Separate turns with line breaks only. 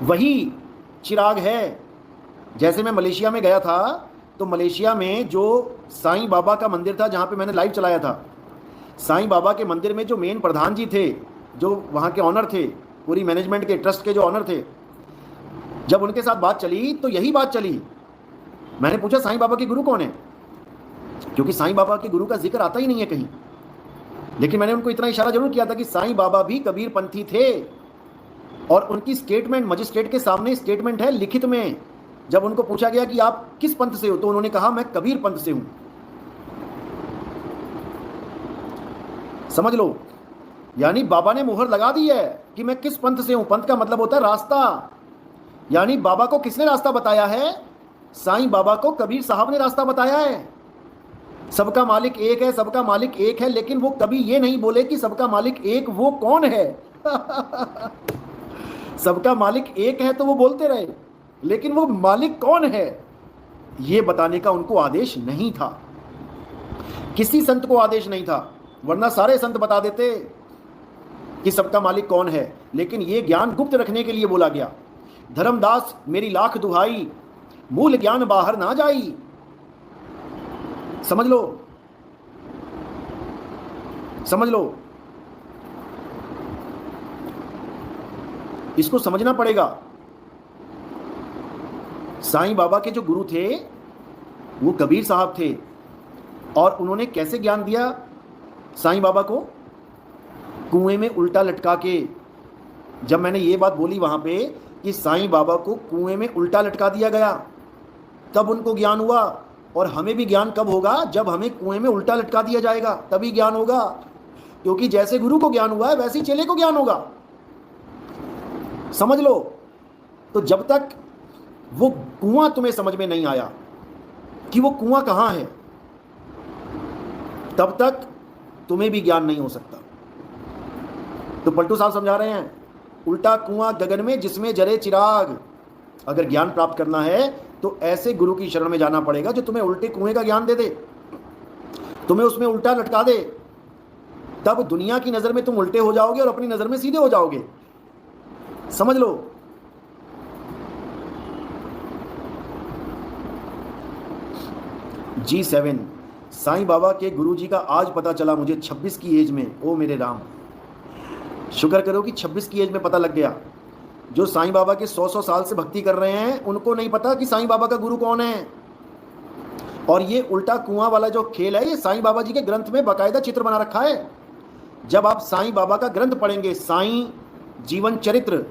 वही चिराग है। जैसे मैं मलेशिया में गया था, तो मलेशिया में जो साईं बाबा का मंदिर था, जहाँ पे मैंने लाइव चलाया था, साईं बाबा के मंदिर में जो मेन प्रधान जी थे, जो वहाँ के ऑनर थे, पूरी मैनेजमेंट के ट्रस्ट के जो ऑनर थे, जब उनके साथ बात चली तो यही बात चली। मैंने पूछा साईं बाबा के गुरु कौन है, क्योंकि साईं बाबा के गुरु का जिक्र आता ही नहीं है कहीं। लेकिन मैंने उनको इतना इशारा जरूर किया था कि साईं बाबा भी कबीर पंथी थे, और उनकी स्टेटमेंट मजिस्ट्रेट के सामने स्टेटमेंट है लिखित में। जब उनको पूछा गया कि आप किस पंथ से हो, तो उन्होंने कहा मैं कबीर पंथ से हूं। समझ लो, यानी बाबा ने मुहर लगा दी है कि मैं किस पंथ से हूं। पंथ का मतलब होता है रास्ता। यानी बाबा को किसने रास्ता बताया है? साईं बाबा को कबीर साहब ने रास्ता बताया है। सबका मालिक एक है, सबका मालिक एक है, लेकिन वो कभी ये नहीं बोले कि सबका मालिक एक वो कौन है। सबका मालिक एक है तो वो बोलते रहे, लेकिन वो मालिक कौन है ये बताने का उनको आदेश नहीं था। किसी संत को आदेश नहीं था, वरना सारे संत बता देते कि सबका मालिक कौन है। लेकिन ये ज्ञान गुप्त रखने के लिए बोला गया। धर्मदास मेरी लाख दुहाई, मूल ज्ञान बाहर ना जाई। समझ लो, समझ लो, इसको समझना पड़ेगा। साईं बाबा के जो गुरु थे वो कबीर साहब थे, और उन्होंने कैसे ज्ञान दिया साईं बाबा को? कुएं में उल्टा लटका के। जब मैंने ये बात बोली वहां पे कि साईं बाबा को कुएं में उल्टा लटका दिया गया, तब उनको ज्ञान हुआ। और हमें भी ज्ञान कब होगा? जब हमें कुएं में उल्टा लटका दिया जाएगा, तभी ज्ञान होगा। क्योंकि जैसे गुरु को ज्ञान हुआ है, वैसे ही चेले को ज्ञान होगा। समझ लो। तो जब तक वो कुआं तुम्हें समझ में नहीं आया कि वो कुआं कहां है, तब तक तुम्हें भी ज्ञान नहीं हो सकता। तो पलटू साहब समझा रहे हैं, उल्टा कुआं गगन में जिसमें जरे चिराग। अगर ज्ञान प्राप्त करना है तो ऐसे गुरु की शरण में जाना पड़ेगा जो तुम्हें उल्टे कुएं का ज्ञान दे दे, तुम्हें उसमें उल्टा लटका दे। तब दुनिया की नजर में तुम उल्टे हो जाओगे और अपनी नजर में सीधे हो जाओगे। समझ लो। G7 साईं बाबा के गुरुजी का आज पता चला मुझे 26 की एज में। ओ मेरे राम, शुक्र करो कि 26 की एज में पता लग गया। जो साईं बाबा के 100 साल से भक्ति कर रहे हैं, उनको नहीं पता कि साईं बाबा का गुरु कौन है। और ये उल्टा कुआं वाला जो खेल है, ये साईं बाबा जी के ग्रंथ में बाकायदा चित्र बना रखा है। जब आप साईं बाबा का ग्रंथ पढ़ेंगे, साईं जीवन चरित्र,